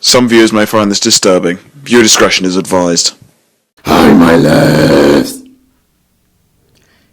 Some viewers may find this disturbing. Viewer discretion is advised. Hi, my loves.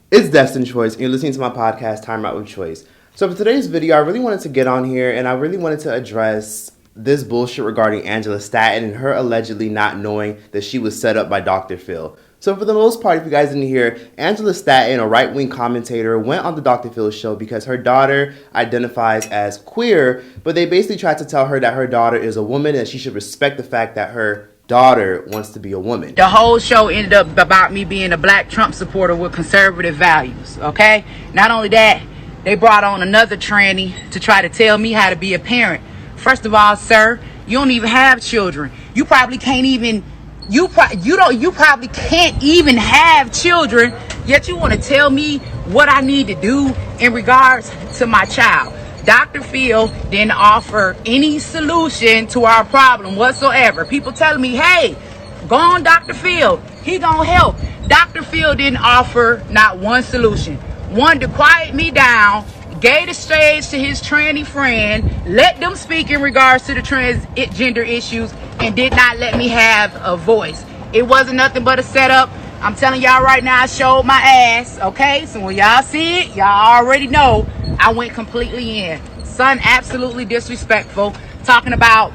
It's Destined Choice, and you're listening to my podcast, Time Out with Choice. So for today's video, I really wanted to get on here, and I really wanted to address this bullshit regarding Angela Staton and her allegedly not knowing that she was set up by Dr. Phil. So for the most part, if you guys didn't hear, Angela Staton, a right-wing commentator, went on the Dr. Phil show because her daughter identifies as queer, but they basically tried to tell her that her daughter is a woman and she should respect the fact that her daughter wants to be a woman. The whole show ended up about me being a black Trump supporter with conservative values, okay? Not only that, they brought on another tranny to try to tell me how to be a parent. First of all, sir, you don't even have children. You probably can't even you probably can't even have children, yet you want to tell me what I need to do in regards to my child. Dr. Phil didn't offer any solution to our problem whatsoever. People telling me, hey, go on Dr. Phil, he gonna help. Dr. Phil didn't offer not one solution. One, to quiet me down, gave the stage to his tranny friend, let them speak in regards to the transgender issues, and did not let me have a voice. It wasn't nothing but a setup. I'm telling y'all right now, I showed my ass, okay? So when y'all see it, y'all already know I went completely in. Son, absolutely disrespectful, talking about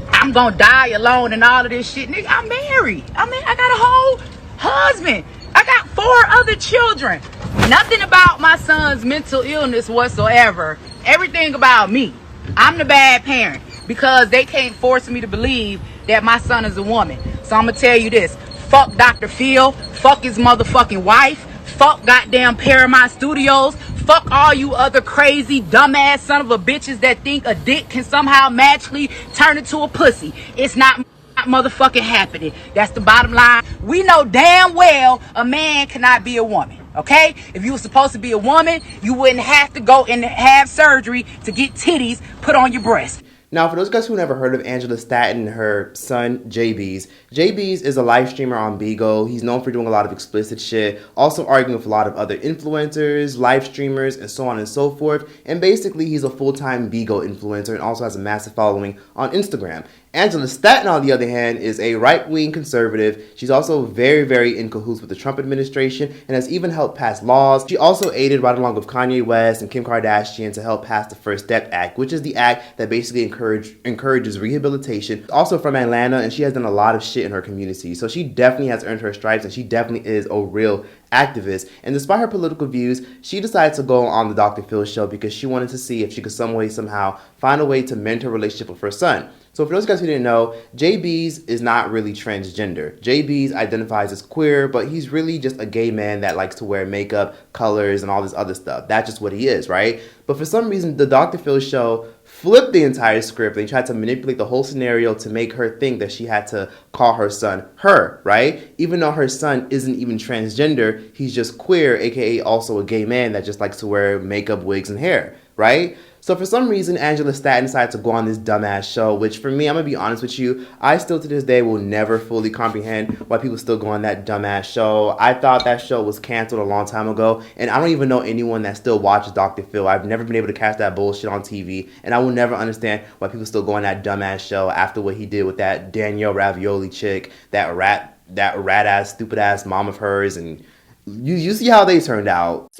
I'm gonna die alone and all of this shit. Nigga, I'm married. I got a whole husband. I got 4 other children. Nothing about my son's mental illness whatsoever. Everything about me. I'm the bad parent because they can't force me to believe that my son is a woman. So I'm gonna tell you this. Fuck Dr. Phil. Fuck his motherfucking wife. Fuck goddamn Paramount Studios. Fuck all you other crazy, dumbass son of a bitches that think a dick can somehow magically turn into a pussy. It's not motherfucking happening. That's the bottom line. We know damn well a man cannot be a woman. Okay? If you were supposed to be a woman, you wouldn't have to go and have surgery to get titties put on your breast. Now, for those guys who never heard of Angela Staton and her son, JB's is a live streamer on Beagle. He's known for doing a lot of explicit shit, also arguing with a lot of other influencers, live streamers, and so on and so forth. And basically, he's a full-time Beagle influencer and also has a massive following on Instagram. Angela Staton, on the other hand, is a right-wing conservative. She's also very, very in cahoots with the Trump administration and has even helped pass laws. She also aided right along with Kanye West and Kim Kardashian to help pass the First Step Act, which is the act that basically encourages rehabilitation. Also from Atlanta, and she has done a lot of shit in her community. So she definitely has earned her stripes, and she definitely is a real activist. And despite her political views, she decided to go on the Dr. Phil show because she wanted to see if she could somehow find a way to mend her relationship with her son. So for those guys who didn't know, JB's is not really transgender. JB's identifies as queer, but he's really just a gay man that likes to wear makeup, colors, and all this other stuff. That's just what he is, right? But for some reason, the Dr. Phil show flipped the entire script. They tried to manipulate the whole scenario to make her think that she had to call her son her, right? Even though her son isn't even transgender, he's just queer, aka also a gay man that just likes to wear makeup, wigs, and hair, right? So for some reason, Angela Staton decided to go on this dumbass show, which for me, I'm going to be honest with you, I still to this day will never fully comprehend why people still go on that dumbass show. I thought that show was canceled a long time ago, and I don't even know anyone that still watches Dr. Phil. I've never been able to catch that bullshit on TV, and I will never understand why people still go on that dumbass show after what he did with that Danielle Ravioli chick, that rat-ass, stupid-ass mom of hers, and you see how they turned out.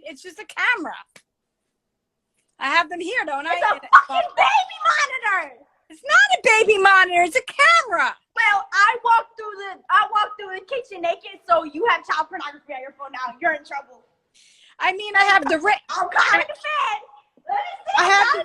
It's just a camera. I have them here, don't I? It's a fucking baby monitor. It's not a baby monitor. It's a camera. Well, I walked through the kitchen naked, so you have child pornography on your phone now. You're in trouble. I mean, I have the ring. I'm calling the fed. I have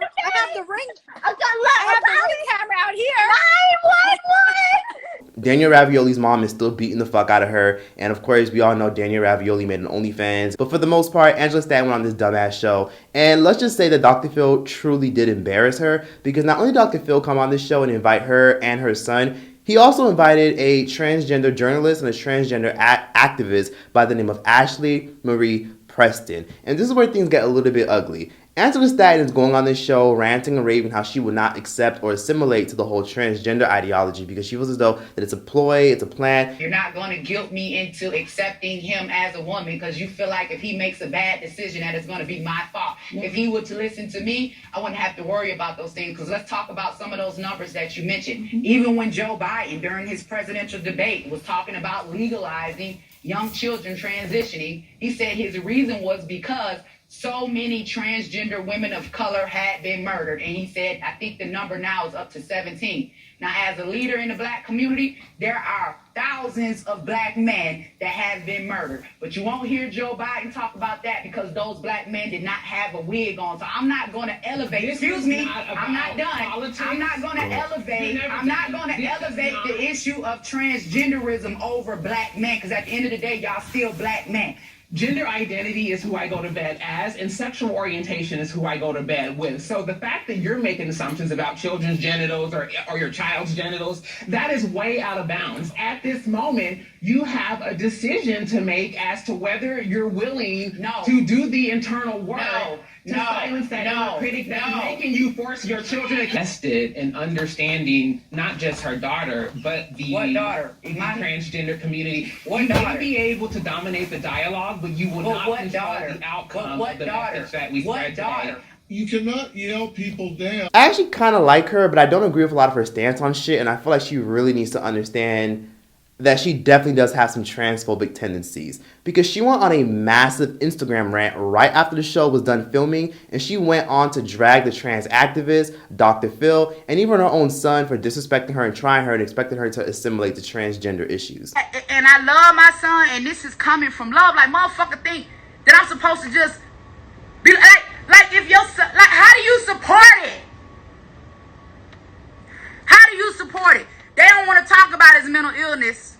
the ring. I have the ring camera out here. 911. Danielle Ravioli's mom is still beating the fuck out of her, and of course we all know Danielle Ravioli made an OnlyFans, but for the most part Angela Staton went on this dumbass show, and let's just say that Dr. Phil truly did embarrass her, because not only did Dr. Phil come on this show and invite her and her son, he also invited a transgender journalist and a transgender activist by the name of Ashley Marie Preston. And this is where things get a little bit ugly. Angela Staton is going on this show ranting and raving how she would not accept or assimilate to the whole transgender ideology because she feels as though that it's a ploy, it's a plan. You're not going to guilt me into accepting him as a woman because you feel like if he makes a bad decision that it's going to be my fault. If he were to listen to me, I wouldn't have to worry about those things, because let's talk about some of those numbers that you mentioned. Even when Joe Biden, during his presidential debate, was talking about legalizing young children transitioning, he said his reason was because so many transgender women of color had been murdered. And he said, I think the number now is up to 17. Now, as a leader in the black community, there are thousands of black men that have been murdered. But you won't hear Joe Biden talk about that because those black men did not have a wig on. So I'm not going to elevate, excuse me, I'm not done. Politics. I'm not going to elevate, the issue of transgenderism over black men, because at the end of the day, y'all still black men. Gender identity is who I go to bed as, and sexual orientation is who I go to bed with. So the fact that you're making assumptions about children's genitals or your child's genitals, that is way out of bounds. At this moment, you have a decision to make as to whether you're willing to do the internal work to silence that inner critic that's making you force your children to invested in understanding not just her daughter, but the transgender community. You may be able to dominate the dialogue, but you will not control the outcome of the message that we spread today. You cannot yell people down. I actually kind of like her, but I don't agree with a lot of her stance on shit, and I feel like she really needs to understand that she definitely does have some transphobic tendencies, because she went on a massive Instagram rant right after the show was done filming, and she went on to drag the trans activist, Dr. Phil, and even her own son for disrespecting her and trying her and expecting her to assimilate to transgender issues. And I love my son, and this is coming from love. Like, motherfucker think that I'm supposed to just be like if your son, like, how do you support it? How do you support it? They don't want to talk about his mental illness.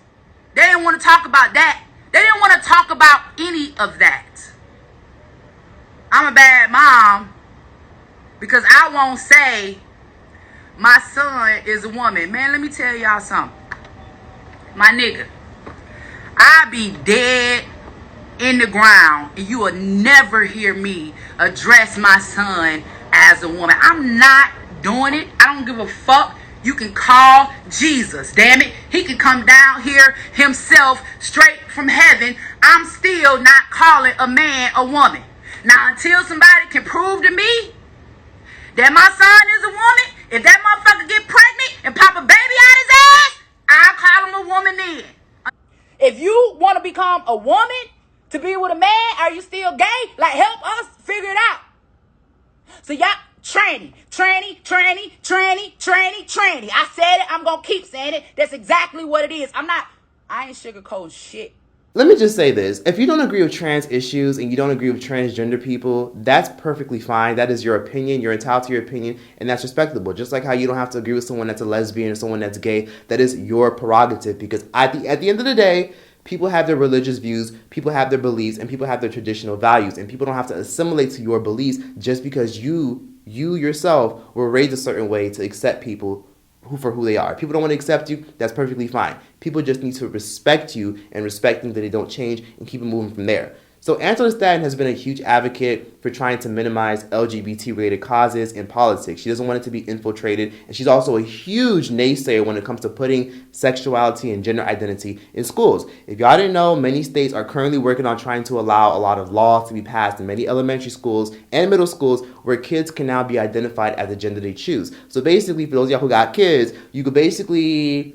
They didn't want to talk about that. They didn't want to talk about any of that. I'm a bad mom because I won't say my son is a woman. Man, let me tell y'all something. My nigga, I be dead in the ground and you will never hear me address my son as a woman. I'm not doing it. I don't give a fuck. You can call Jesus, damn it. He can come down here himself straight from heaven. I'm still not calling a man a woman. Now, until somebody can prove to me that my son is a woman, if that motherfucker get pregnant and pop a baby out his ass, I'll call him a woman then. If you want to become a woman to be with a man, are you still gay? Like, help us figure it out. So y'all, tranny. I said it, I'm going to keep saying it. That's exactly what it is. I ain't sugarcoating shit. Let me just say this. If you don't agree with trans issues and you don't agree with transgender people, that's perfectly fine. That is your opinion. You're entitled to your opinion, and that's respectable. Just like how you don't have to agree with someone that's a lesbian or someone that's gay. That is your prerogative, because at the end of the day, people have their religious views, people have their beliefs, and people have their traditional values, and people don't have to assimilate to your beliefs just because you yourself were raised a certain way to accept people for who they are. People don't want to accept you, that's perfectly fine. People just need to respect you and respecting that they don't change and keep it moving from there. So Angela Staton has been a huge advocate for trying to minimize LGBT-related causes in politics. She doesn't want it to be infiltrated, and she's also a huge naysayer when it comes to putting sexuality and gender identity in schools. If y'all didn't know, many states are currently working on trying to allow a lot of laws to be passed in many elementary schools and middle schools where kids can now be identified as the gender they choose. So basically, for those of y'all who got kids, you could basically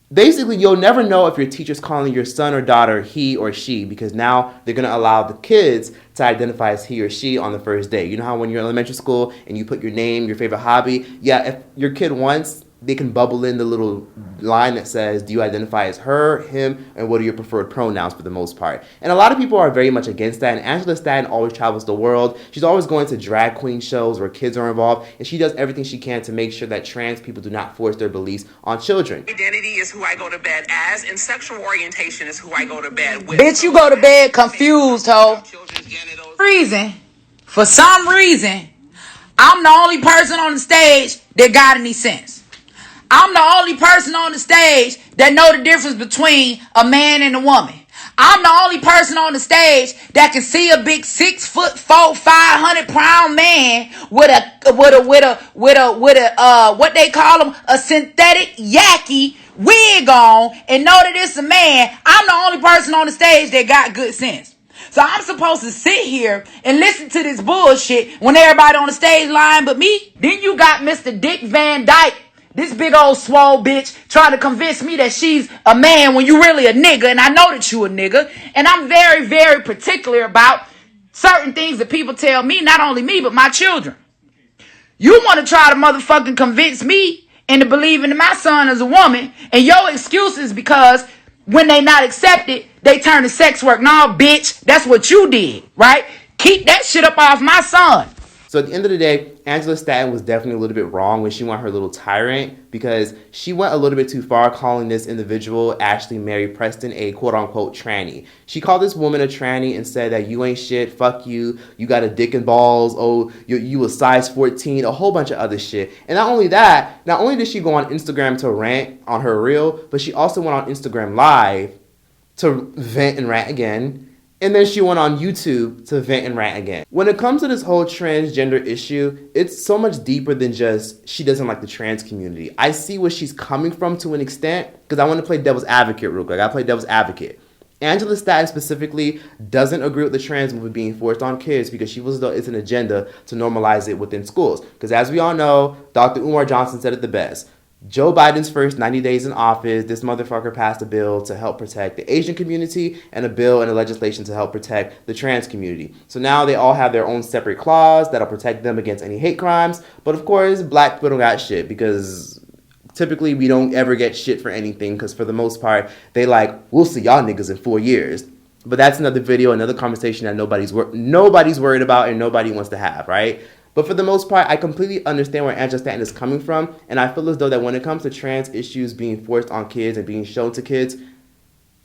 you'll never know if your teacher's calling your son or daughter he or she, because now they're going to allow the kids to identify as he or she on the first day. You know how when you're in elementary school and you put your name, your favorite hobby? Yeah, if your kid wants, they can bubble in the little line that says, do you identify as her, him, and what are your preferred pronouns for the most part? And a lot of people are very much against that, and Angela Staton always travels the world. She's always going to drag queen shows where kids are involved, and she does everything she can to make sure that trans people do not force their beliefs on children. Identity is who I go to bed as, and sexual orientation is who I go to bed with. Bitch, you go to bed confused, ho. For some reason, I'm the only person on the stage that got any sense. I'm the only person on the stage that know the difference between a man and a woman. I'm the only person on the stage that can see a big 6'4", 500-pound man with a what they call them, a synthetic yaki wig on, and know that it's a man. I'm the only person on the stage that got good sense. So I'm supposed to sit here and listen to this bullshit when everybody on the stage lying but me? Then you got Mr. Dick Van Dyke, this big old swole bitch, trying to convince me that she's a man when you really a nigga, and I know that you a nigga. And I'm very, very particular about certain things that people tell me, not only me, but my children. You want to try to motherfucking convince me into believing that my son is a woman, and your excuse is because when they not accepted, they turn to sex work. No, bitch, that's what you did, right? Keep that shit up off my son. So at the end of the day, Angela Staton was definitely a little bit wrong when she went her little tyrant, because she went a little bit too far calling this individual, Ashley Mary Preston, a quote-unquote tranny. She called this woman a tranny and said that you ain't shit, fuck you, you got a dick and balls, oh, you a size 14, a whole bunch of other shit. And not only that, not only did she go on Instagram to rant on her reel, but she also went on Instagram Live to vent and rant again. And then she went on YouTube to vent and rant again. When it comes to this whole transgender issue, it's so much deeper than just she doesn't like the trans community. I see where she's coming from to an extent, because I want to play devil's advocate real quick. I gotta play devil's advocate. Angela Staton specifically doesn't agree with the trans movement being forced on kids because she feels as though it's an agenda to normalize it within schools. Because as we all know, Dr. Umar Johnson said it the best. Joe Biden's first 90 days in office, this motherfucker passed a bill to help protect the Asian community and a bill and a legislation to help protect the trans community. So now they all have their own separate clause that'll protect them against any hate crimes. But of course, black people don't got shit, because typically we don't ever get shit for anything, because for the most part, they like, we'll see y'all niggas in 4 years. But that's another video, another conversation that nobody's worried about and nobody wants to have, right? But for the most part, I completely understand where Angela Staton is coming from, and I feel as though that when it comes to trans issues being forced on kids and being shown to kids,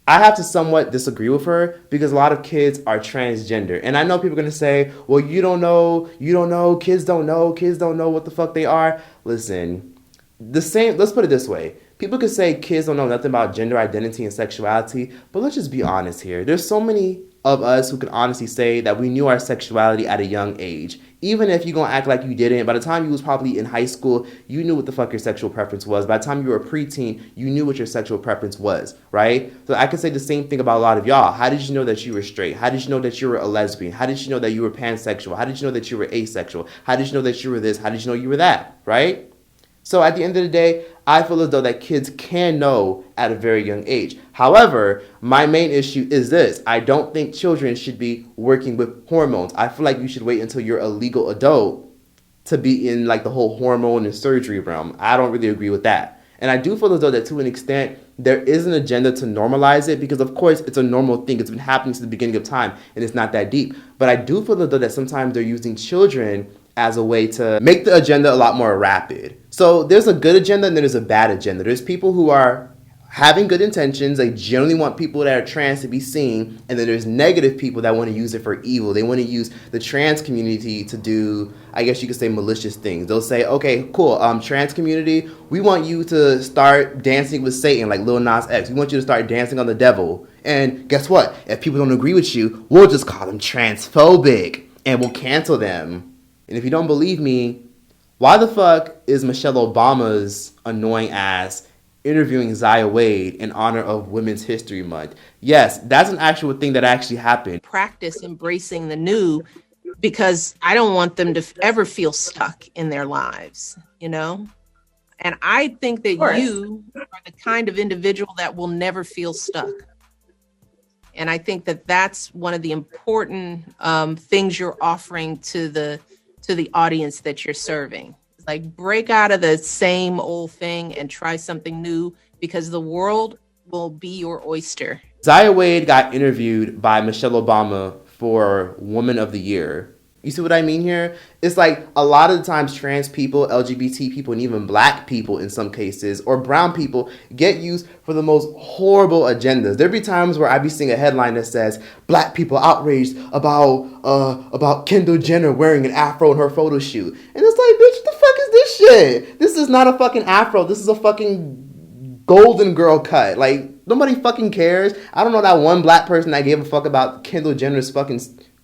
I have to somewhat disagree with her, because a lot of kids are transgender. And I know people are going to say, well, you don't know, kids don't know what the fuck they are. Listen, let's put it this way. People could say kids don't know nothing about gender identity and sexuality, but let's just be honest here. There's so many of us who can honestly say that we knew our sexuality at a young age. Even if you're going to act like you didn't, by the time you was probably in high school, you knew what the fuck your sexual preference was. By the time you were a preteen, you knew what your sexual preference was, right? So I could say the same thing about a lot of y'all. How did you know that you were straight? How did you know that you were a lesbian? How did you know that you were pansexual? How did you know that you were asexual? How did you know that you were this? How did you know you were that, right? So at the end of the day, I feel as though that kids can know at a very young age. However, my main issue is this. I don't think children should be working with hormones. I feel like you should wait until you're a legal adult to be in like the whole hormone and surgery realm. I don't really agree with that. And I do feel as though that to an extent, there is an agenda to normalize it, because of course it's a normal thing. It's been happening since the beginning of time and it's not that deep. But I do feel as though that sometimes they're using children as a way to make the agenda a lot more rapid. So there's a good agenda and then there's a bad agenda. There's people who are having good intentions. They generally want people that are trans to be seen. And then there's negative people that want to use it for evil. They want to use the trans community to do, I guess you could say, malicious things. They'll say, okay, cool, trans community, we want you to start dancing with Satan like Lil Nas X. We want you to start dancing on the devil. And guess what? If people don't agree with you, we'll just call them transphobic and we'll cancel them. And if you don't believe me, why the fuck is Michelle Obama's annoying ass interviewing Zaya Wade in honor of Women's History Month? Yes, that's an actual thing that actually happened. Practice embracing the new, because I don't want them to ever feel stuck in their lives, you know? And I think that you are the kind of individual that will never feel stuck. And I think that that's one of the important things you're offering to the audience that you're serving. Like, break out of the same old thing and try something new, because the world will be your oyster. Zaya Wade got interviewed by Michelle Obama for Woman of the Year. You see what I mean here? It's like a lot of the times trans people, LGBT people, and even black people in some cases, or brown people, get used for the most horrible agendas. There'd be times where I'd be seeing a headline that says, black people outraged about Kendall Jenner wearing an afro in her photo shoot. And it's like, bitch, what the fuck is this shit? This is not a fucking afro. This is a fucking golden girl cut. Like, Nobody fucking cares. I don't know that one black person that gave a fuck about Kendall Jenner's fucking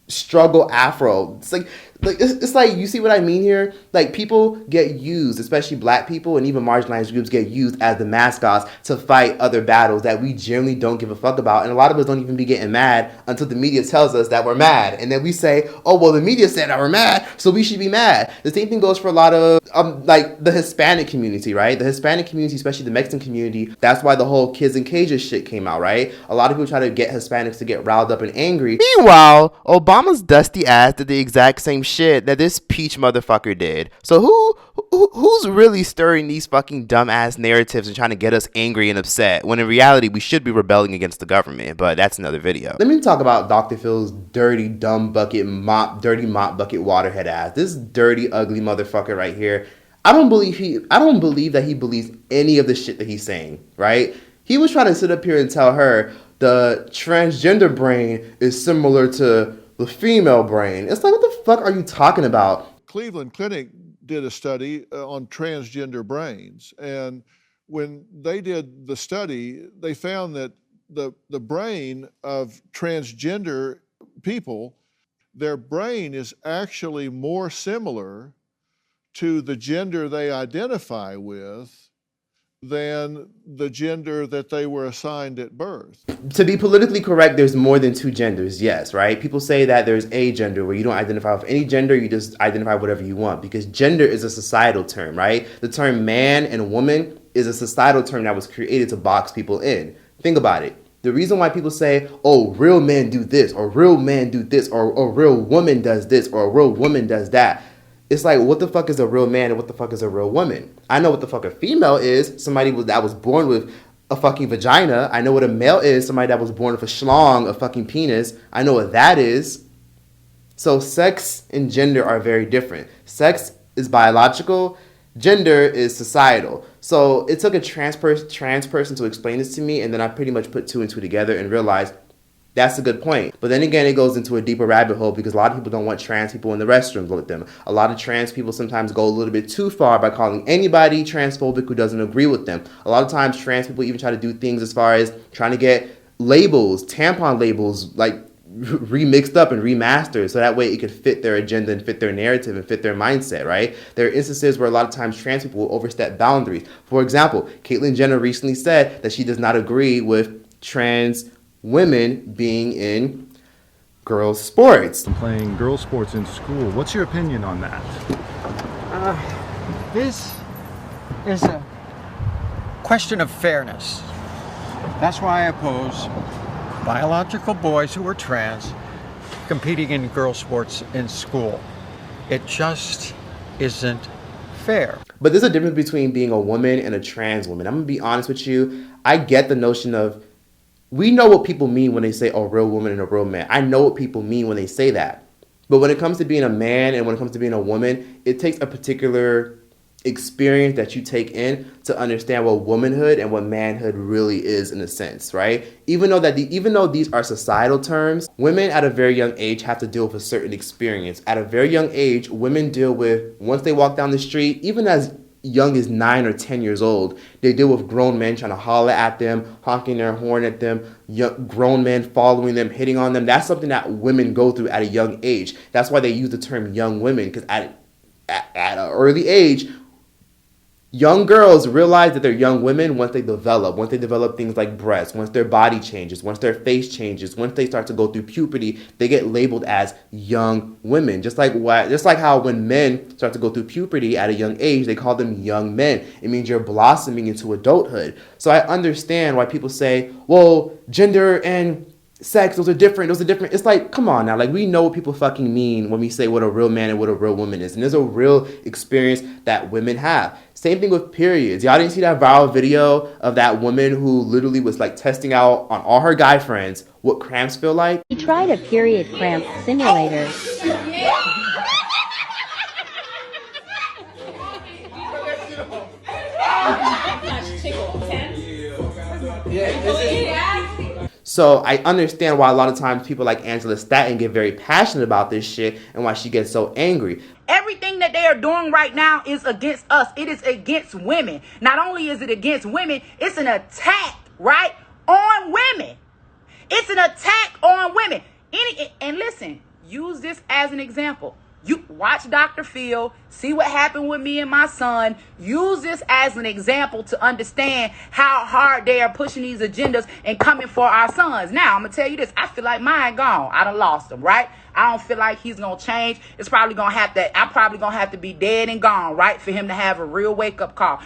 struggle afro. It's like it's like, you see what I mean here? Like, people get used, especially black people and even marginalized groups get used as the mascots to fight other battles that we generally don't give a fuck about. And a lot of us don't even be getting mad until the media tells us that we're mad. And then we say, oh, well, the media said that we're mad, so we should be mad. The same thing goes for a lot of, like, the Hispanic community, right? The Hispanic community, especially the Mexican community, that's why the whole kids in cages shit came out, right? A lot of people try to get Hispanics to get riled up and angry. Meanwhile, Obama's dusty ass did the exact same shit that this peach motherfucker did. So who's really stirring these fucking dumbass narratives and trying to get us angry and upset, when in reality we should be rebelling against the government? But that's another video. Let me talk about Dr. Phil's dirty mop bucket waterhead ass. This dirty ugly motherfucker right here. I don't believe that he believes any of the shit that he's saying, right? He was trying to sit up here and tell her the transgender brain is similar to the female brain. It's like, what the fuck are you talking about? Cleveland Clinic did a study on transgender brains. And when they did the study, they found that the brain of transgender people, their brain is actually more similar to the gender they identify with than the gender that they were assigned at birth. To be politically correct, there's more than two genders, yes, right? People say that there's a gender where you don't identify with any gender, you just identify whatever you want, because gender is a societal term, right? The term man and woman is a societal term that was created to box people in. Think about it. The reason why people say, oh, real men do this, or real men do this, or a real woman does this, or a real woman does that, it's like, what the fuck is a real man and what the fuck is a real woman? I know what the fuck a female is, somebody that was born with a fucking vagina. I know what a male is, somebody that was born with a schlong, a fucking penis. I know what that is. So sex and gender are very different. Sex is biological, gender is societal. So it took a trans person to explain this to me, and then I pretty much put two and two together and realized that's a good point. But then again, it goes into a deeper rabbit hole because a lot of people don't want trans people in the restrooms with them. A lot of trans people sometimes go a little bit too far by calling anybody transphobic who doesn't agree with them. A lot of times trans people even try to do things as far as trying to get labels, tampon labels, like remixed up and remastered so that way it could fit their agenda and fit their narrative and fit their mindset, right? There are instances where a lot of times trans people will overstep boundaries. For example, Caitlyn Jenner recently said that she does not agree with trans women being in girls' sports. Playing girls' sports in school. What's your opinion on that? This is a question of fairness. That's why I oppose biological boys who are trans competing in girls' sports in school. It just isn't fair. But there's a difference between being a woman and a trans woman. I'm gonna be honest with you. I get the notion of, we know what people mean when they say a real woman and a real man. I know what people mean when they say that. But when it comes to being a man and when it comes to being a woman, it takes a particular experience that you take in to understand what womanhood and what manhood really is in a sense, right? Even though these are societal terms, women at a very young age have to deal with a certain experience. At a very young age, women deal with, once they walk down the street, even as young as 9 or 10 years old, they deal with grown men trying to holler at them, honking their horn at them, grown men following them, hitting on them. That's something that women go through at a young age. That's why they use the term young women, because at an early age, young girls realize that they're young women once they develop things like breasts, once their body changes, once their face changes, once they start to go through puberty, they get labeled as young women. Just like how when men start to go through puberty at a young age, they call them young men. It means you're blossoming into adulthood. So I understand why people say, well, gender and sex, those are different. It's like, come on now. Like, we know what people fucking mean when we say what a real man and what a real woman is. And there's a real experience that women have. Same thing with periods. Y'all didn't see that viral video of that woman who literally was like testing out on all her guy friends what cramps feel like? We tried a period cramp simulator. So I understand why a lot of times people like Angela Staton get very passionate about this shit and why she gets so angry. Everything that they are doing right now is against us. It is against women. Not only is it against women, it's an attack, right, on women. It's an attack on women. And listen, use this as an example. You watch Dr. Phil, see what happened with me and my son. Use this as an example to understand how hard they are pushing these agendas and coming for our sons. Now, I'm going to tell you this. I feel like mine gone. I done lost him, right? I don't feel like he's going to change. I'm probably going to have to be dead and gone, right? For him to have a real wake-up call.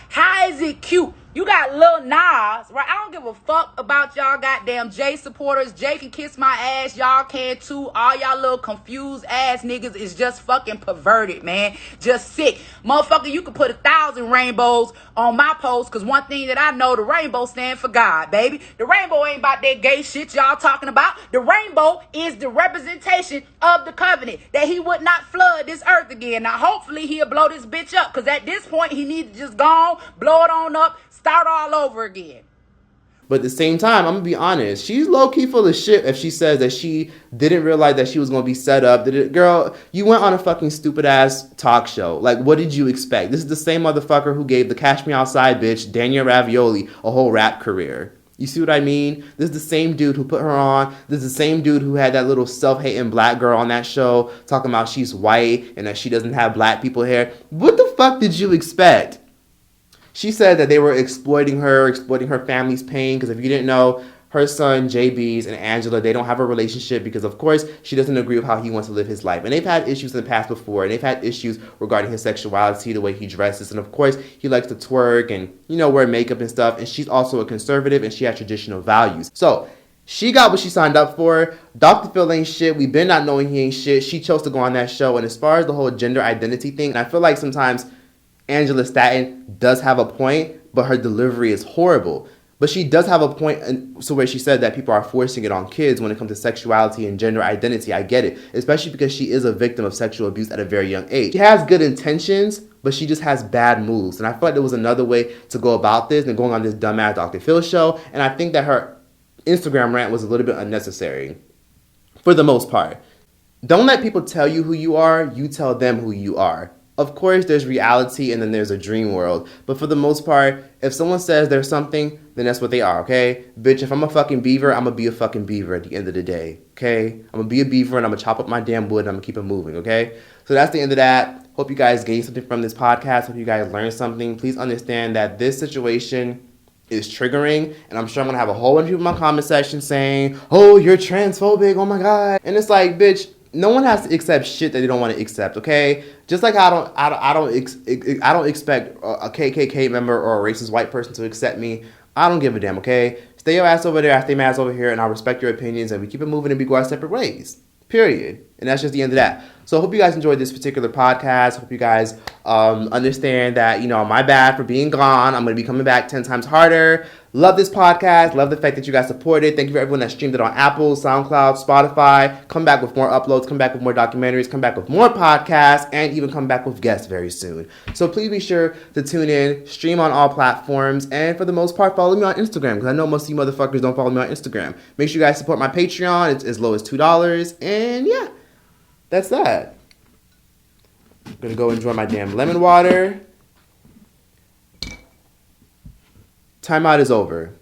How is it cute? You got Lil Nas, right? I don't give a fuck about y'all goddamn Jay supporters. Jay can kiss my ass. Y'all can too. All y'all little confused ass niggas is just fucking perverted, man. Just sick. Motherfucker, you can put 1,000 rainbows on my post, because one thing that I know, the rainbow stand for God, baby. The rainbow ain't about that gay shit y'all talking about. The rainbow is the representation of the covenant, that he would not flood this earth again. Now, hopefully he'll blow this bitch up, because at this point, he needs to just go on, blow it on up, start all over again. But at the same time, I'm going to be honest. She's low-key full of shit if she says that she didn't realize that she was going to be set up. Girl, you went on a fucking stupid-ass talk show. Like, what did you expect? This is the same motherfucker who gave the Cash Me Outside bitch, Danielle Ravioli, a whole rap career. You see what I mean? This is the same dude who put her on. This is the same dude who had that little self-hating black girl on that show talking about she's white and that she doesn't have black people hair. What the fuck did you expect? She said that they were exploiting her family's pain, because if you didn't know, her son, JB's, and Angela, they don't have a relationship because, of course, she doesn't agree with how he wants to live his life. And they've had issues in the past before, and they've had issues regarding his sexuality, the way he dresses. And, of course, he likes to twerk and, wear makeup and stuff. And she's also a conservative, and she has traditional values. So she got what she signed up for. Dr. Phil ain't shit. We've been not knowing he ain't shit. She chose to go on that show. And as far as the whole gender identity thing, I feel like sometimes Angela Staton does have a point, but her delivery is horrible. But she does have a point, so where she said that people are forcing it on kids when it comes to sexuality and gender identity. I get it, especially because she is a victim of sexual abuse at a very young age. She has good intentions, but she just has bad moves. And I feel like there was another way to go about this than going on this dumbass Dr. Phil show. And I think that her Instagram rant was a little bit unnecessary, for the most part. Don't let people tell you who you are. You tell them who you are. Of course, there's reality and then there's a dream world. But for the most part, if someone says there's something, then that's what they are, okay? Bitch, if I'm a fucking beaver, I'm gonna be a fucking beaver at the end of the day, okay? I'm gonna be a beaver and I'm gonna chop up my damn wood and I'm gonna keep it moving, okay? So that's the end of that. Hope you guys gained something from this podcast. Hope you guys learned something. Please understand that this situation is triggering, and I'm sure I'm gonna have a whole bunch of people in my comment section saying, oh, you're transphobic, oh my God. And it's like, bitch, no one has to accept shit that they don't want to accept, okay? Just like I don't expect a KKK member or a racist white person to accept me. I don't give a damn, okay? Stay your ass over there, I stay my ass over here, and I'll respect your opinions, and we keep it moving and we go our separate ways. Period. And that's just the end of that. So I hope you guys enjoyed this particular podcast. Hope you guys understand that, my bad for being gone. I'm going to be coming back 10 times harder. Love this podcast. Love the fact that you guys support it. Thank you for everyone that streamed it on Apple, SoundCloud, Spotify. Come back with more uploads. Come back with more documentaries. Come back with more podcasts. And even come back with guests very soon. So please be sure to tune in, stream on all platforms, and for the most part, follow me on Instagram, because I know most of you motherfuckers don't follow me on Instagram. Make sure you guys support my Patreon. It's as low as $2. And yeah, that's that. I'm going to go enjoy my damn lemon water. Timeout is over.